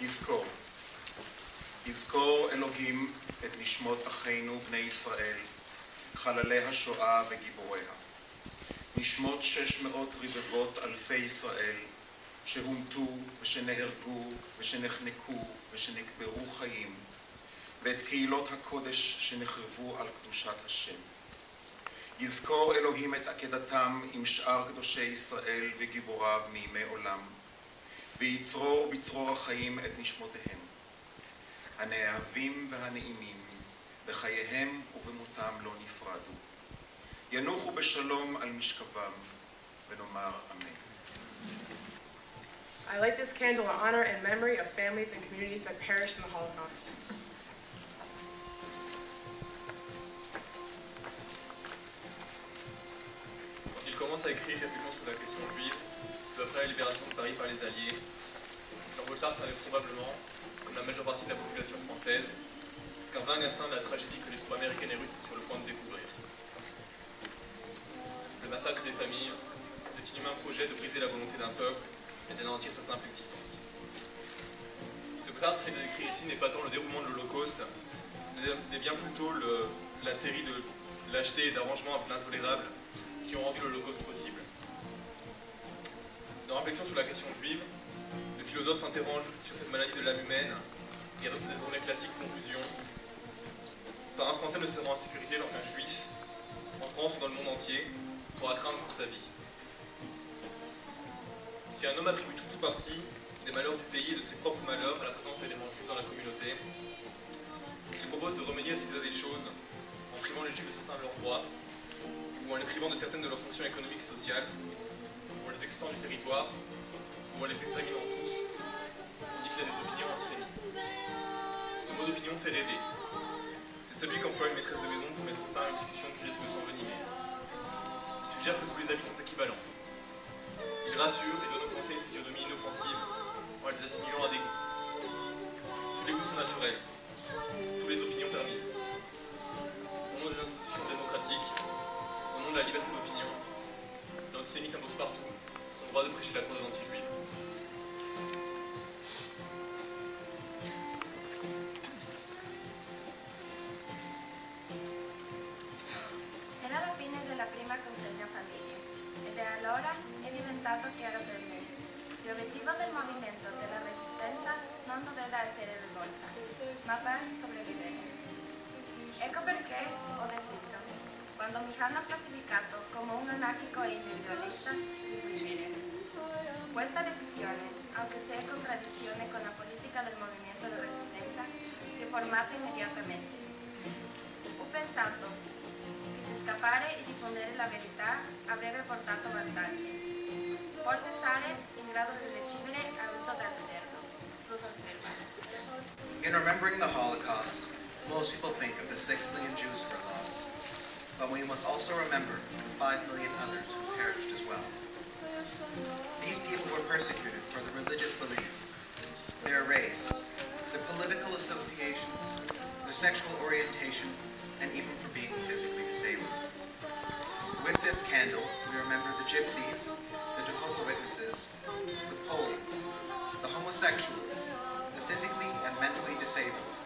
יזכור. יזכור אלוהים את נשמות אחינו בני ישראל, חללי השואה וגיבוריה. נשמות 600 רבבות אלפי ישראל, שהומתו ושנהרגו ושנחנקו ושנקברו חיים, ואת קהילות הקודש שנחרבו על קדושת השם. יזכור אלוהים את עקדתם עם שאר קדושי ישראל וגיבוריו מימי עולם, ויצרור בצרור החיים את נשמותיהם, הנאהבים והנעימים, בחייהם ובמותם לא נפרדו. ינוחו בשלום על משכבם, ונאמר אמן. I light this candle in honor and memory of families and communities that perished in the Holocaust. Quand il commence à écrire Réflexions sur la question juive, peu après la libération de Paris par les Alliés, Jean-Paul Sartre avait probablement, comme la majeure partie de la population française, qu'un vague instinct de la tragédie que les troupes américaines et russes étaient sur le point de découvrir. Le massacre des familles, cet inhumain projet de briser la volonté d'un peuple et d'anéantir sa simple existence. Ce que Sartre essaie de décrire ici n'est pas tant le déroulement de l'Holocauste, mais bien plutôt la série de lâchetés et d'arrangements un peu intolérables qui ont rendu l'Holocauste possible. Dans Réflexions sur la question juive, le philosophe s'interroge sur cette maladie de l'âme humaine et adopte sa désormais classique conclusion. Par un Français ne se rend en sécurité alors qu'un Juif, en France ou dans le monde entier, pourra craindre pour sa vie. Si un homme attribue tout ou partie des malheurs du pays et de ses propres malheurs à la présence d'éléments juifs dans la communauté, s'il propose de remédier à cet état des choses en privant les Juifs de certains de leurs droits, ou en les privant de certaines de leurs fonctions économiques et sociales, ou en les excluant du territoire, ou en les exterminant tous, on dit qu'il a des opinions antisémites. Ce mot d'opinion fait rêver. C'est celui qu'emploie une maîtresse de maison pour mettre fin à une discussion qui risque de s'envenimer. Il suggère que tous les avis sont équivalents. Il rassure et donne aux pensées une physionomie inoffensive en les assimilant à des goûts. Tous les goûts sont naturels, toutes les opinions permises. Au nom des institutions démocratiques, au nom de la liberté d'opinion, l'antisémite impose partout son droit de prêcher la cause anti-juive. Era la fine della prima consegna famiglia ed è allora è diventato chiaro per me. L'obiettivo del movimento della resistenza non doveva essere rivolta, ma per sopravvivere. Ecco perché ho deciso, quando mi hanno classificato come un anarchico e individualista, di fuggire. Questa decisione, anche se è in contraddizione con la politica del movimento di resistenza, si è formata immediatamente. Ho pensato che se scappare e diffondere la verità avrebbe portato vantaggi. Forse sarei in grado di ricevere aiuto dall'esterno. Rudolf Verba. In remembering the Holocaust, most people think of the 6 million Jews who were lost, but we must also remember the 5 million others who perished as well. These people were persecuted for their religious beliefs, their race, their political associations, their sexual orientation, and even for being physically disabled. With this candle, we remember the Gypsies, the Jehovah's Witnesses, the Poles, the homosexuals, the physically and mentally disabled,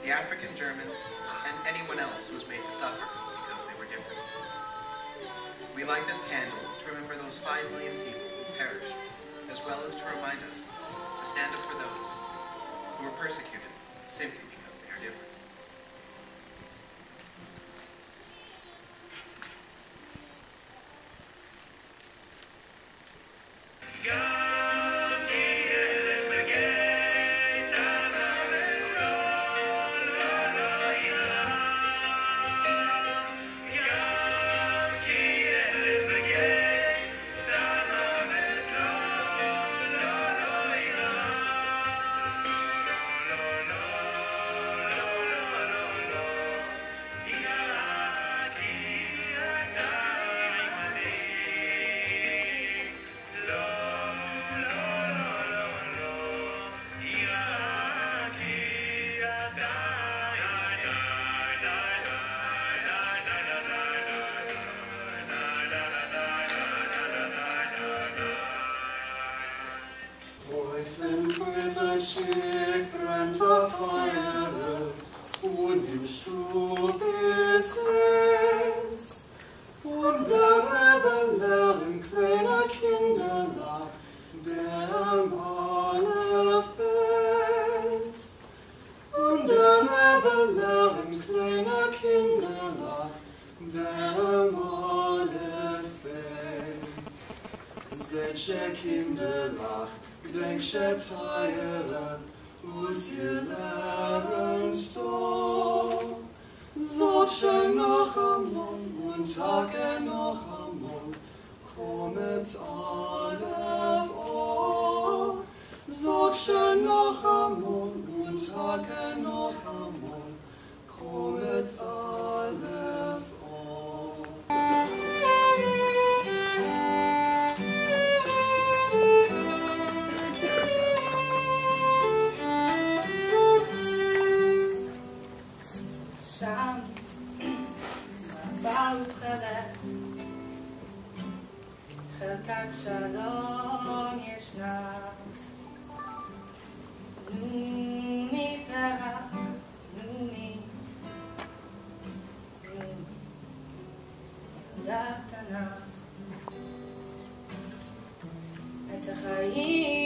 the African Germans, and anyone else who was made to suffer because they were different. We light this candle to remember those 5 million people who perished, as well as to remind us to stand up for those who were persecuted simply because they are different. Und der Rebbe lehren kleine Kinderlach, dem alle Fels. Und der Rebbe lehren kleine Kinderlach, dem alle Fels. Seht Kinderlach, gedenk Teire, us ihr lernt doch. Solche noch amol und Tage noch amol, kommet alle vor. Solche noch amol und Tage noch amol, kommet alle vor. שם, בעל תכלת, חלקת שלום ישנה. נומי פרח, נומי, ילדה קטנה. את החיים